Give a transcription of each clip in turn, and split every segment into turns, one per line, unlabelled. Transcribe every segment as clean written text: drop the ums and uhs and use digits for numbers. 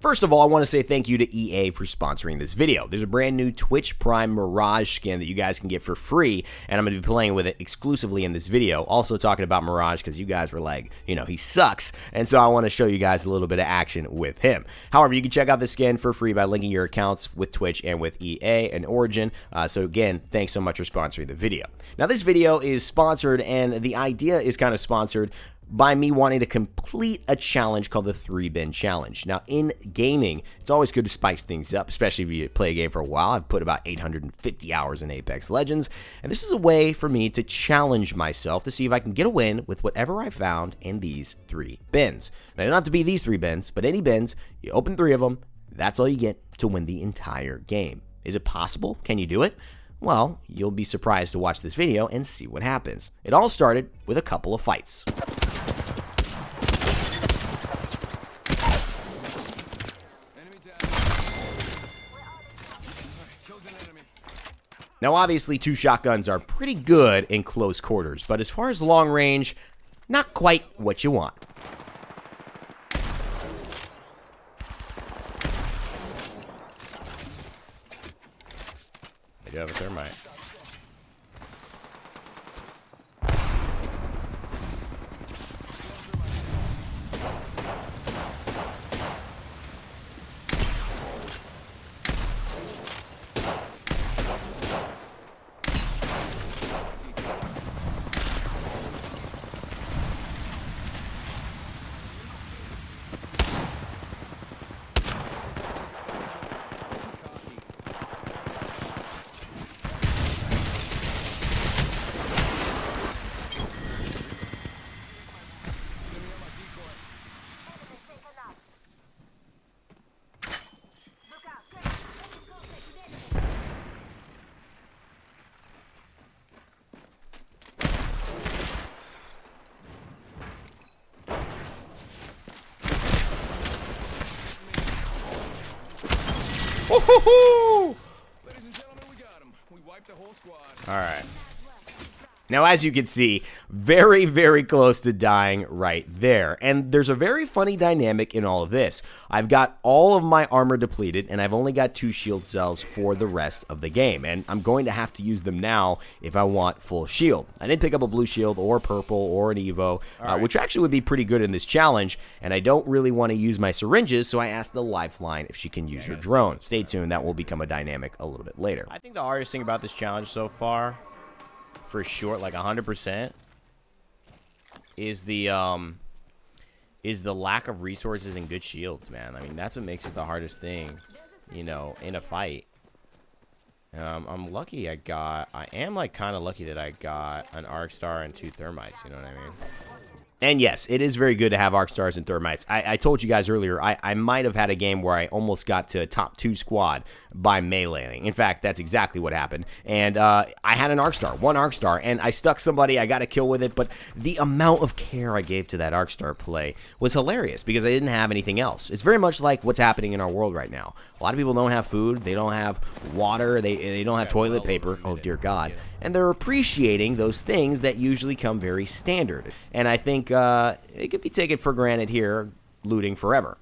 First of all, I want to say thank you to EA for sponsoring this video. There's a brand new Twitch Prime Mirage skin that you guys can get for free, and I'm going to be playing with it exclusively in this video. Also talking about Mirage because you guys were like, you know, he sucks, and so I want to show you guys a little bit of action with him. However, you can check out this skin for free by linking your accounts with Twitch and with EA and Origin. So again, thanks so much for sponsoring the video. Now this video is sponsored, and the idea is kind of sponsored by me wanting to complete a challenge called the 3-bin challenge. Now, in gaming, it's always good to spice things up, especially if you play a game for a while. I've put about 850 hours in Apex Legends, and this is a way for me to challenge myself to see if I can get a win with whatever I found in these 3 bins. Now, they don't have to be these 3 bins, but any bins, you open 3 of them, that's all you get to win the entire game. Is it possible? Can you do it? Well, you'll be surprised to watch this video and see what happens. It all started with a couple of fights. Now, obviously, 2 shotguns are pretty good in close quarters, but as far as long range, not quite what you want. They do have a thermite. Woo-hoo-hoo!
Ladies and gentlemen, we got him. We wiped the whole squad.
All right. Now, as you can see, very, very close to dying right there. And there's a very funny dynamic in all of this. I've got all of my armor depleted, and I've only got 2 shield cells for the rest of the game. And I'm going to have to use them now if I want full shield. I didn't pick up a blue shield or purple or an Evo, which actually would be pretty good in this challenge. And I don't really want to use my syringes, so I asked the Lifeline if she can use her drone. Stay tuned, that will become a dynamic a little bit later. I think the hardest thing about this challenge so far, for sure, like 100%, is the lack of resources and good shields, man. I mean, that's what makes it the hardest thing, you know, in a fight. I'm lucky I am like kind of lucky that I got an arc star and 2 thermites, you know what I mean? And yes, it is very good to have arc stars and thermites. I told you guys earlier, I might have had a game where I almost got to top 2 squad by meleeing. In fact, that's exactly what happened. And I had an arc star, 1 arc star, and I stuck somebody. I got a kill with it, but the amount of care I gave to that arc star play was hilarious because I didn't have anything else. It's very much like what's happening in our world right now. A lot of people don't have food. They don't have water. They don't have toilet paper. Oh, dear God. And they're appreciating those things that usually come very standard. And I think it could be taken for granted here, looting forever.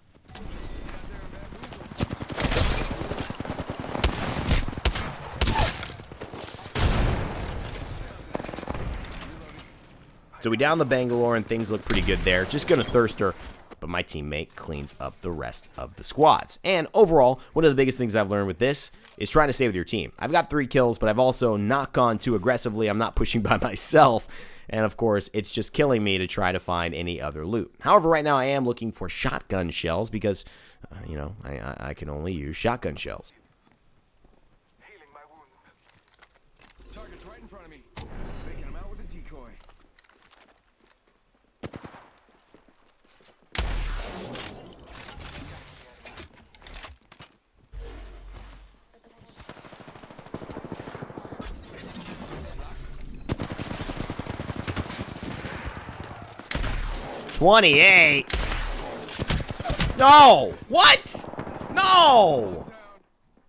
So we down the Bangalore and things look pretty good there. Just gonna thirst her, but my teammate cleans up the rest of the squads. And overall, one of the biggest things I've learned with this is trying to stay with your team. I've got 3 kills, but I've also not gone too aggressively. I'm not pushing by myself. And of course, it's just killing me to try to find any other loot. However, right now I am looking for shotgun shells because, you know, I can only use shotgun shells.
Healing my wounds. Target's right in front of me. Taking him out with a decoy.
$28. No! What? No!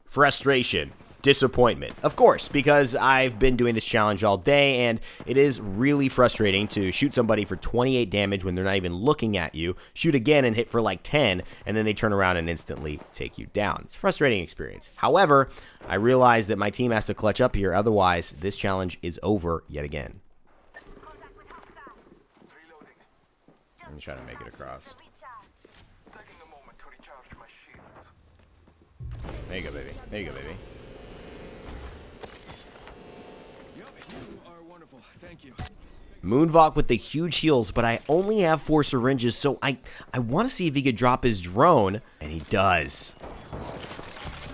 Frustration. disappointment. Of course, because I've been doing this challenge all day, and it is really frustrating to shoot somebody for 28 damage when they're not even looking at you, shoot again and hit for like 10, and then they turn around and instantly take you down. It's a frustrating experience. However, I realize that my team has to clutch up here, otherwise this challenge is over yet again. I'm trying to make it across. There you go, baby. There you go, baby.
Thank you.
Moonvok with the huge heals, but I only have 4 syringes, so I want to see if he could drop his drone, and he does.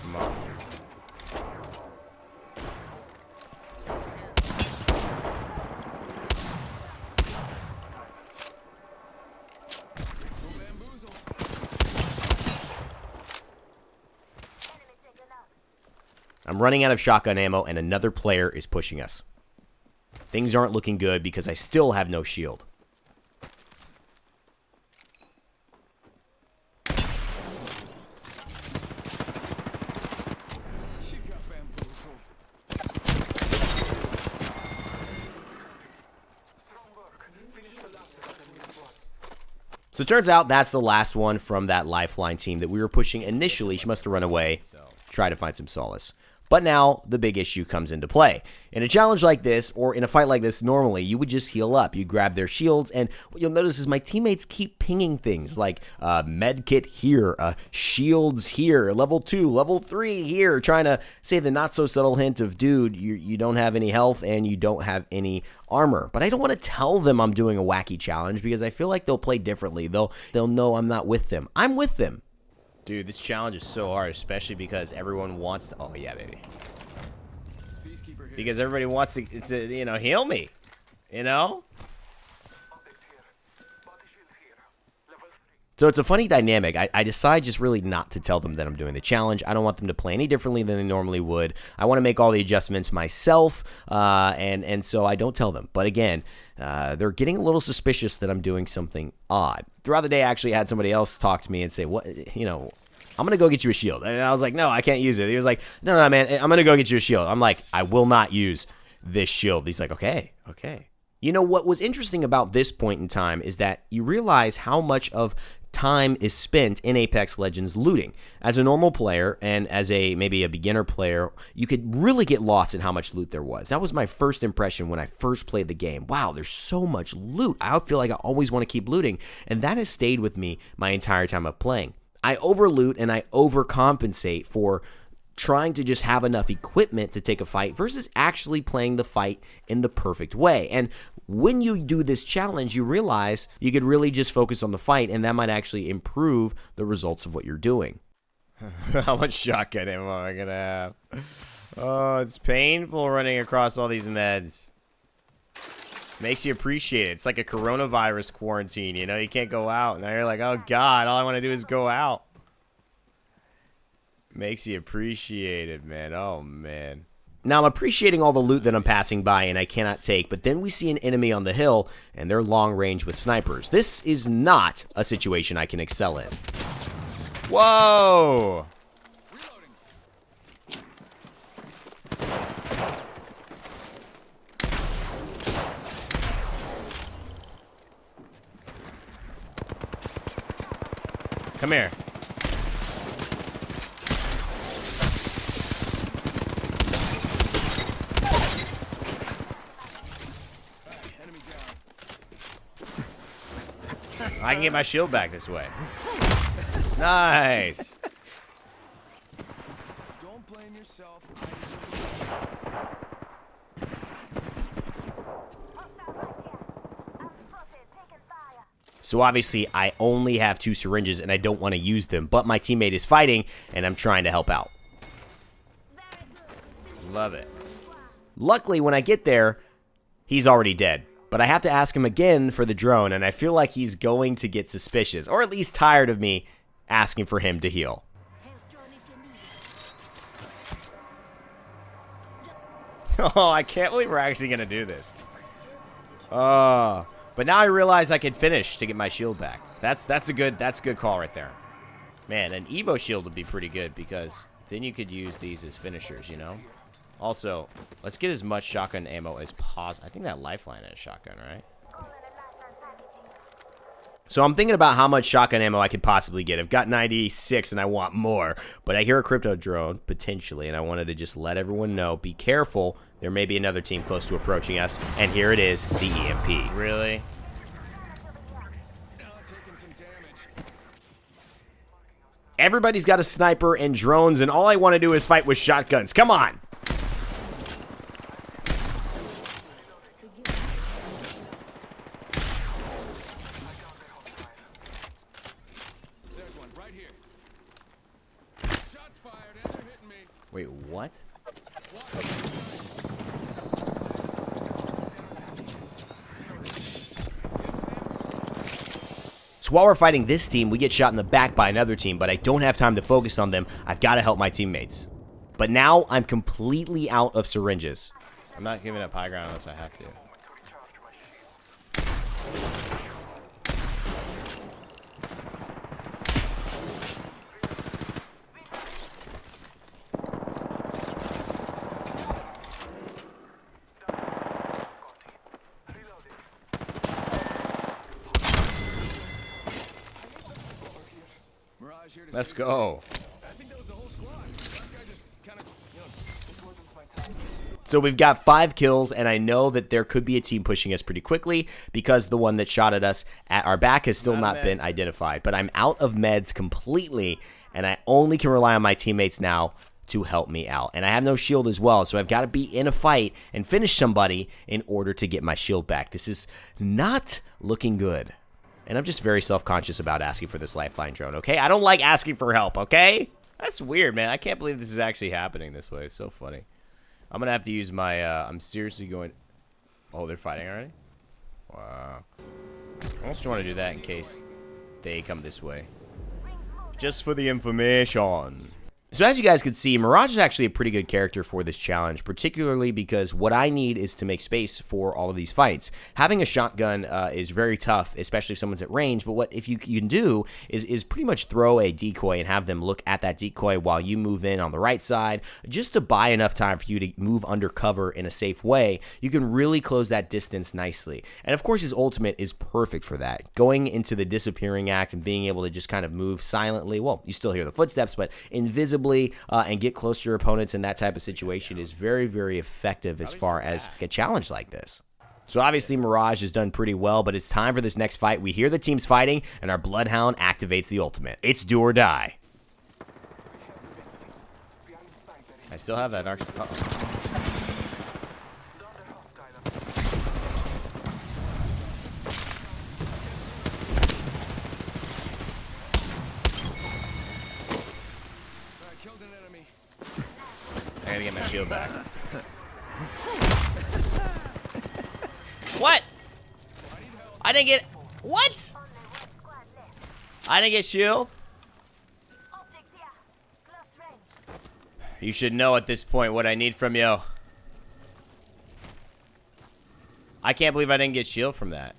Come on. I'm running out of shotgun ammo, and another player is pushing us. Things aren't looking good because I still have no shield. So it turns out that's the last one from that Lifeline team that we were pushing initially. She must have run away to try to find some solace. But now the big issue comes into play. In a challenge like this, or in a fight like this, normally you would just heal up. You grab their shields, and what you'll notice is my teammates keep pinging things like med kit here, shields here, level 2, level 3 here, trying to say the not so subtle hint of, dude, you don't have any health and you don't have any armor. But I don't want to tell them I'm doing a wacky challenge because I feel like they'll play differently. They'll know I'm not with them. I'm with them. Dude, this challenge is so hard, especially because everyone wants to... Oh, yeah, baby. Because everybody wants to, you know, heal me. You know? So it's a funny dynamic. I decide just really not to tell them that I'm doing the challenge. I don't want them to play any differently than they normally would. I want to make all the adjustments myself, and so I don't tell them. But again, they're getting a little suspicious that I'm doing something odd. Throughout the day, I actually had somebody else talk to me and say, "What, you know, I'm going to go get you a shield." And I was like, "No, I can't use it." He was like, No, man, I'm going to go get you a shield." I'm like, "I will not use this shield." He's like, okay. You know, what was interesting about this point in time is that you realize how much of time is spent in Apex Legends looting. As a normal player and as maybe a beginner player, you could really get lost in how much loot there was. That was my first impression when I first played the game. Wow, there's so much loot. I feel like I always want to keep looting, and that has stayed with me my entire time of playing. I overloot and I overcompensate for trying to just have enough equipment to take a fight versus actually playing the fight in the perfect way. And when you do this challenge, you realize you could really just focus on the fight, and that might actually improve the results of what you're doing. How much shotgun ammo am I gonna have? Oh, it's painful running across all these meds. Makes you appreciate it. It's like a coronavirus quarantine, you know? You can't go out. And now you're like, oh, God, all I want to do is go out. Makes you appreciate it, man. Oh, man. Now, I'm appreciating all the loot that I'm passing by and I cannot take, but then we see an enemy on the hill, and they're long range with snipers. This is not a situation I can excel in. Whoa! Come here. I can get my shield back this way. Nice.
Don't blame yourself.
So obviously, I only have 2 syringes and I don't want to use them, but my teammate is fighting and I'm trying to help out. Love it. Luckily, when I get there, he's already dead. But I have to ask him again for the drone, and I feel like he's going to get suspicious, or at least tired of me asking for him to heal. Oh, I can't believe we're actually going to do this. But now I realize I can finish to get my shield back. That's a good call right there. Man, an Evo shield would be pretty good because then you could use these as finishers, you know? Also, let's get as much shotgun ammo as possible. I think that lifeline is shotgun, right? So I'm thinking about how much shotgun ammo I could possibly get. I've got 96 and I want more. But I hear a crypto drone, potentially, and I wanted to just let everyone know, be careful. There may be another team close to approaching us. And here it is, the EMP. Really? Everybody's got a sniper and drones, and all I want to do is fight with shotguns. Come on! Wait, what? So while we're fighting this team, we get shot in the back by another team, but I don't have time to focus on them. I've got to help my teammates. But now I'm completely out of syringes. I'm not giving up high ground unless I have to. Let's go. So we've got 5 kills, and I know that there could be a team pushing us pretty quickly because the one that shot at us at our back has still not been identified. But I'm out of meds completely, and I only can rely on my teammates now to help me out. And I have no shield as well, so I've got to be in a fight and finish somebody in order to get my shield back. This is not looking good. And I'm just very self-conscious about asking for this lifeline drone, okay? I don't like asking for help, okay? That's weird, man. I can't believe this is actually happening this way. It's so funny. I'm going to have to use my, I'm seriously going... Oh, they're fighting already? Wow. I also want to do that in case they come this way. Just for the information. So as you guys can see, Mirage is actually a pretty good character for this challenge, particularly because what I need is to make space for all of these fights. Having a shotgun is very tough, especially if someone's at range, but what if you can do is pretty much throw a decoy and have them look at that decoy while you move in on the right side, just to buy enough time for you to move under cover in a safe way. You can really close that distance nicely. And of course his ultimate is perfect for that. Going into the disappearing act and being able to just kind of move silently, well, you still hear the footsteps, but invisibly and get close to your opponents in that type of situation is very, very effective as far as a challenge like this. So obviously Mirage has done pretty well, but it's time for this next fight. We hear the teams fighting, and our Bloodhound activates the ultimate. It's do or die. I still have that arch. I gotta get my shield back. What? I didn't get... What? I didn't get shield? You should know at this point what I need from you. I can't believe I didn't get shield from that.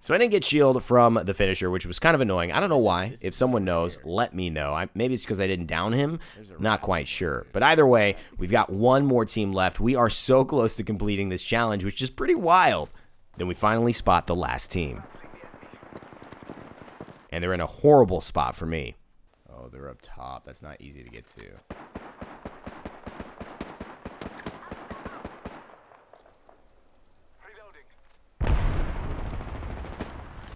So I didn't get shield from the finisher, which was kind of annoying. I don't know why. If someone knows, let me know. Maybe it's because I didn't down him. Not quite sure. But either way, we've got one more team left. We are so close to completing this challenge, which is pretty wild. Then we finally spot the last team. And they're in a horrible spot for me. Oh, they're up top. That's not easy to get to.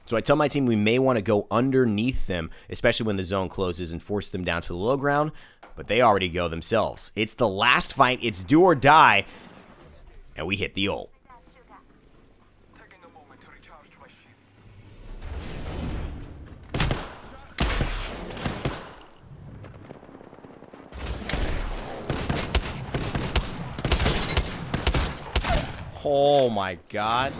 So I tell my team we may want to go underneath them, especially when the zone closes, and force them down to the low ground, but they already go themselves. It's the last fight, it's do or die, and we hit the ult. Oh my god.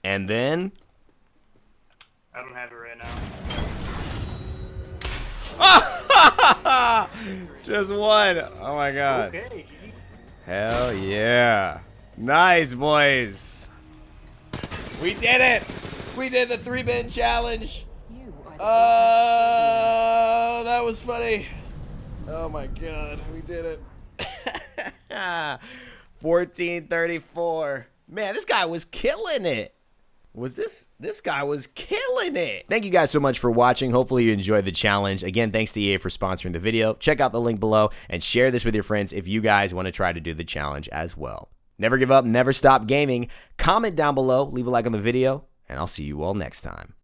And then...
I don't have it right now.
Just one. Oh my god.
Okay.
Hell yeah. Nice, boys. We did it! We did the 3-bin challenge!
You are the
Oh, that was funny. Oh my god, we did it. 1434. Man, this guy was killing it. This guy was killing it. Thank you guys so much for watching. Hopefully you enjoyed the challenge. Again, thanks to EA for sponsoring the video. Check out the link below and share this with your friends if you guys want to try to do the challenge as well. Never give up, never stop gaming. Comment down below, leave a like on the video, and I'll see you all next time.